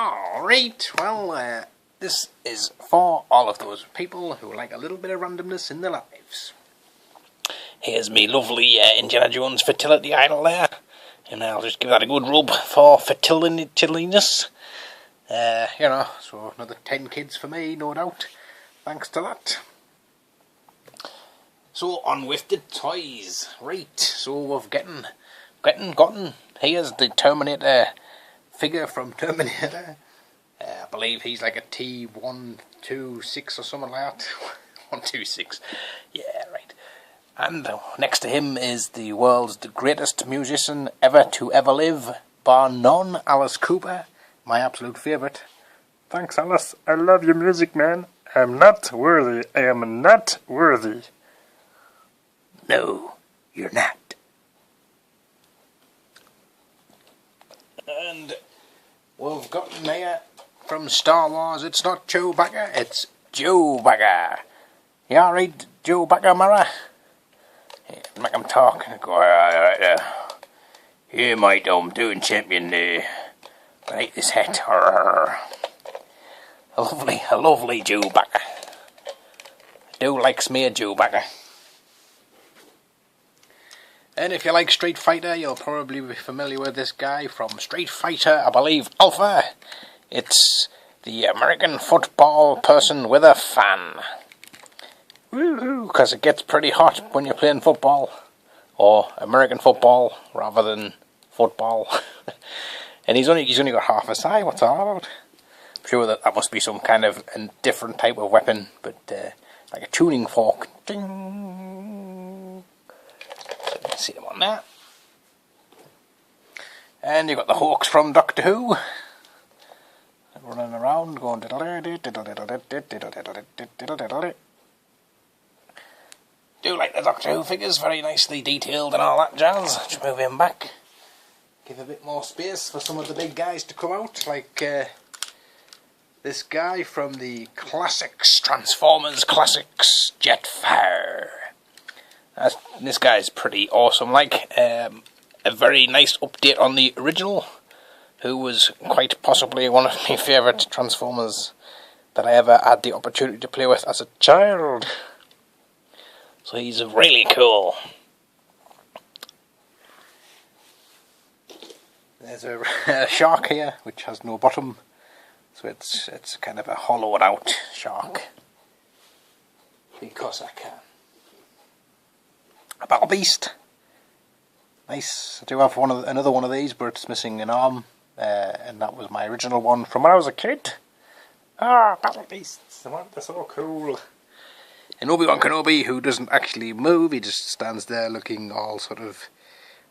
Alright, well, this is for all of those people who like a little bit of randomness in their lives. Here's me lovely Indiana Jones fertility idol there, and I'll just give that a good rub for fertilitiness. So another 10 kids for me, no doubt, thanks to that. So on with the toys. Right, so we've gotten, here's the Terminator figure from Terminator. I believe he's like a T126 or something like that. 126, yeah, right. And next to him is the world's greatest musician ever to ever live, bar none, Alice Cooper, my absolute favourite. Thanks, Alice. I love your music, man. I'm not worthy. I am not worthy. No, you're not. And we've got Maya from Star Wars. It's not Chewbacca, it's Joe-Bacca. You alright, Joe-Bacca, Mara? Yeah, make him talk. Go, alright, here, mate, I'm doing champion there. I hate this hat. A lovely Joe-Bacca. Do likes me a Joe-Bacca. And if you like Street Fighter, you'll probably be familiar with this guy from Street Fighter, I believe, Alpha. It's the American football person with a fan. Woohoo! Because it gets pretty hot when you're playing football. Or American football, rather than football. And he's only got half a size, what's all about? I'm sure that must be some kind of a different type of weapon, but like a tuning fork. Ding! See them on there. And you've got the Hawks from Doctor Who. Running around, going do like the Doctor Who figures, very nicely detailed and all that jazz. Just move him back. Give a bit more space for some of the big guys to come out, like this guy from the Classics, Transformers Classics, Jetfire. This guy's pretty awesome, like a very nice update on the original, who was quite possibly one of my favourite Transformers that I ever had the opportunity to play with as a child. So he's really cool. There's a shark here, which has no bottom, so it's kind of a hollowed out shark. Because I can. A Battle Beast. Nice. I do have another one of these, but it's missing an arm. And that was my original one from when I was a kid. Battle Beasts. They're so cool. And Obi-Wan Kenobi, who doesn't actually move, he just stands there looking all sort of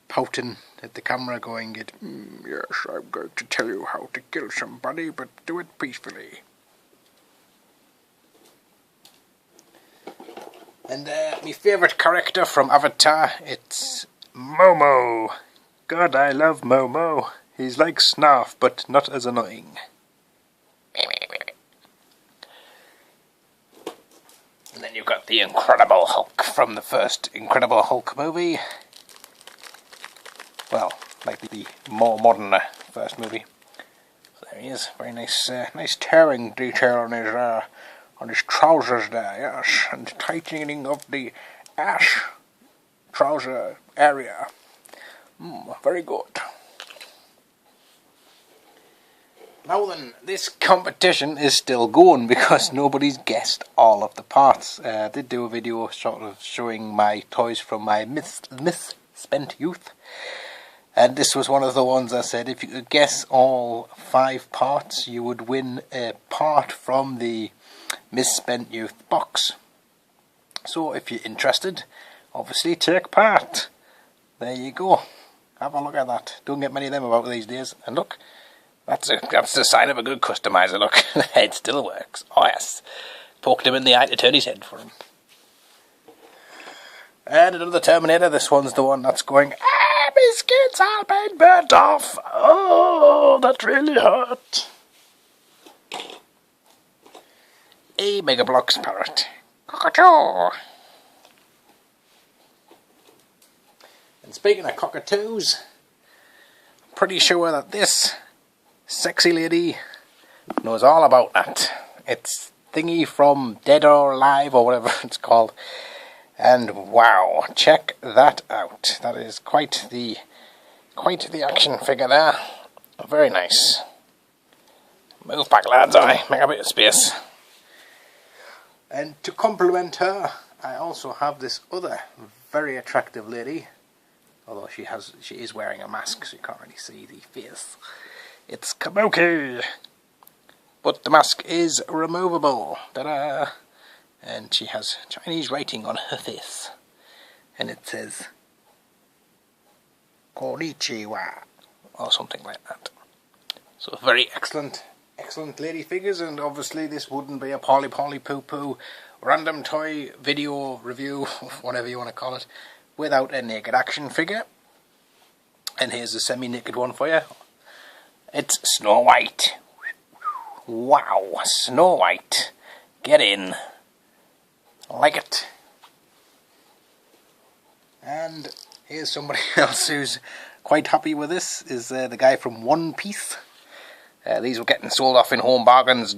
pouting at the camera, going, yes, I'm going to tell you how to kill somebody, but do it peacefully. And my favourite character from Avatar, it's Momo. God, I love Momo. He's like Snarf, but not as annoying. And then you've got the Incredible Hulk from the first Incredible Hulk movie. Well, like the more modern first movie. So there he is. Very nice, nice tearing detail on his trousers there, yes, and tightening of the ash trouser area. Very good. Now then, this competition is still going because nobody's guessed all of the parts. I did do a video sort of showing my toys from my misspent youth. And this was one of the ones I said if you could guess all 5 parts, you would win a part from the Misspent Youth box. So if you're interested, obviously take part. There you go. Have a look at that. Don't get many of them about these days. And look, that's the sign of a good customizer. Look, the head still works. Oh yes. Poked him in the eye to turn his head for him. And another Terminator. This one's the one that's going, my skin's all been burnt off. Oh, that really hurt. A Mega Bloks parrot. Cockatoo. And speaking of cockatoos, I'm pretty sure that this sexy lady knows all about that. It's thingy from Dead or Alive or whatever it's called. And wow, check that out. That is quite the action figure there. Very nice. Move back, lads, make a bit of space. And to complement her, I also have this other very attractive lady. Although she is wearing a mask, so you can't really see the face. It's Kabuki! But the mask is removable. Ta-da! And she has Chinese writing on her face. And it says Konnichiwa, or something like that. So very excellent lady figures, and obviously this wouldn't be a Polly Poo Poo random toy video review, whatever you want to call it, without a naked action figure. And here's a semi-naked one for you. It's Snow White. Wow, Snow White. Get in. Like it. And here's somebody else who's quite happy with this, is the guy from One Piece. These were getting sold off in home bargains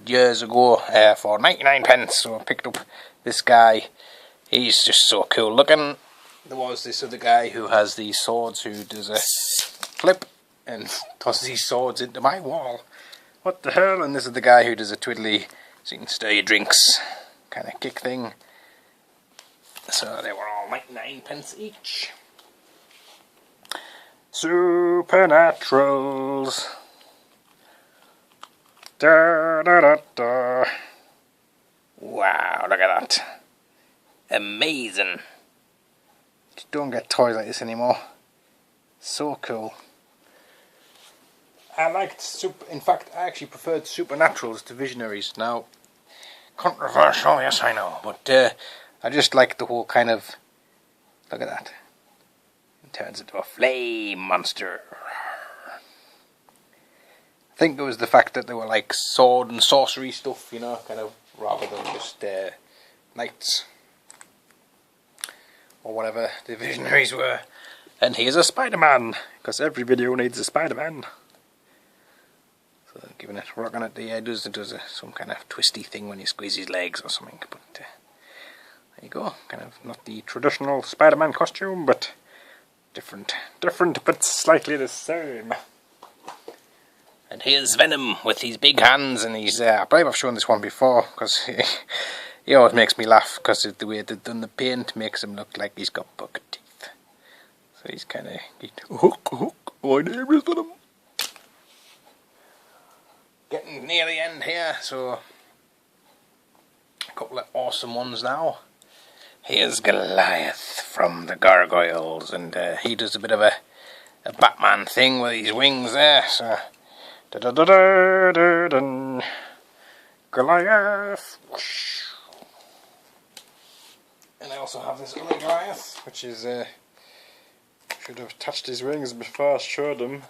years ago for 99 pence, so I picked up this guy. He's just so cool looking. There was this other guy who has these swords, who does a flip and tosses these swords into my wall. What the hell? And this is the guy who does a twiddly, so you can stir your drinks kind of kick thing. So they were all 99 pence each. Supernaturals. Da, da, da, da. Wow, look at that. Amazing. You don't get toys like this anymore. So cool. I actually preferred Supernaturals to Visionaries. Now, controversial, yes I know, but I just like the whole kind of, look at that. It turns into a flame monster. I think it was the fact that they were like sword and sorcery stuff, you know, kind of, rather than just knights. Or whatever the Visionaries were. And here's a Spider-Man, because every video needs a Spider-Man. So giving it, rocking it, it does some kind of twisty thing when you squeeze his legs or something. But there you go, kind of not the traditional Spider-Man costume, but different but slightly the same. And here's Venom with his big hands, and he's, I believe I've shown this one before, because he always makes me laugh, because the way they've done the paint makes him look like he's got bucket teeth. So he's kind of, hook, my name is Venom. Getting near the end here, so a couple of awesome ones now. Here's Goliath from the Gargoyles, and he does a bit of a Batman thing with his wings there, so da-da-da-da-da-dun. Goliath. And I also have this other Goliath, which is should have touched his wings before I showed him,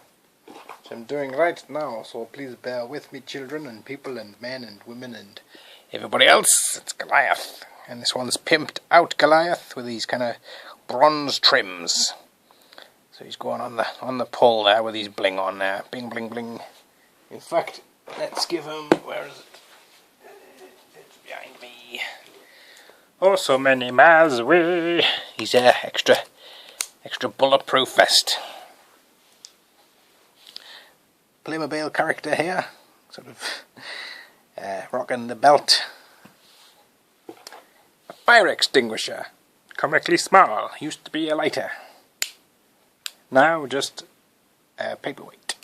which I'm doing right now, so please bear with me, children and people and men and women and everybody else. It's Goliath, and this one's pimped out Goliath with these kind of bronze trims. So he's going on the pull there with his bling on there, bling bling bling. In fact, let's give him, where is it? It's behind me. Oh, so many miles away. He's extra bulletproof vest. Playmobil character here, sort of rocking the belt. A fire extinguisher, comically small, used to be a lighter. Now just a paperweight.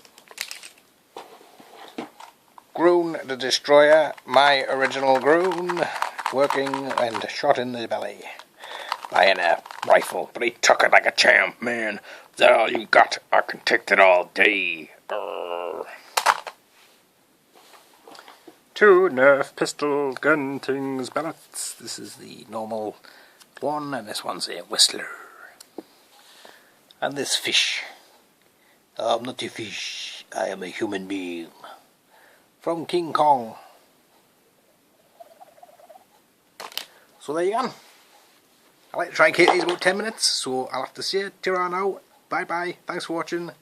Groon the Destroyer, my original Groon, working and shot in the belly by a rifle, but he took it like a champ, man. Is that all you got? I can take it all day. Two Nerf pistol gun things, pellets. This is the normal one, and this one's a Whistler. And this fish. I'm not a fish, I am a human being. From King Kong. So there you go. I like to try and keep these about 10 minutes, so I'll have to say it. Ta-ra now. Bye bye. Thanks for watching.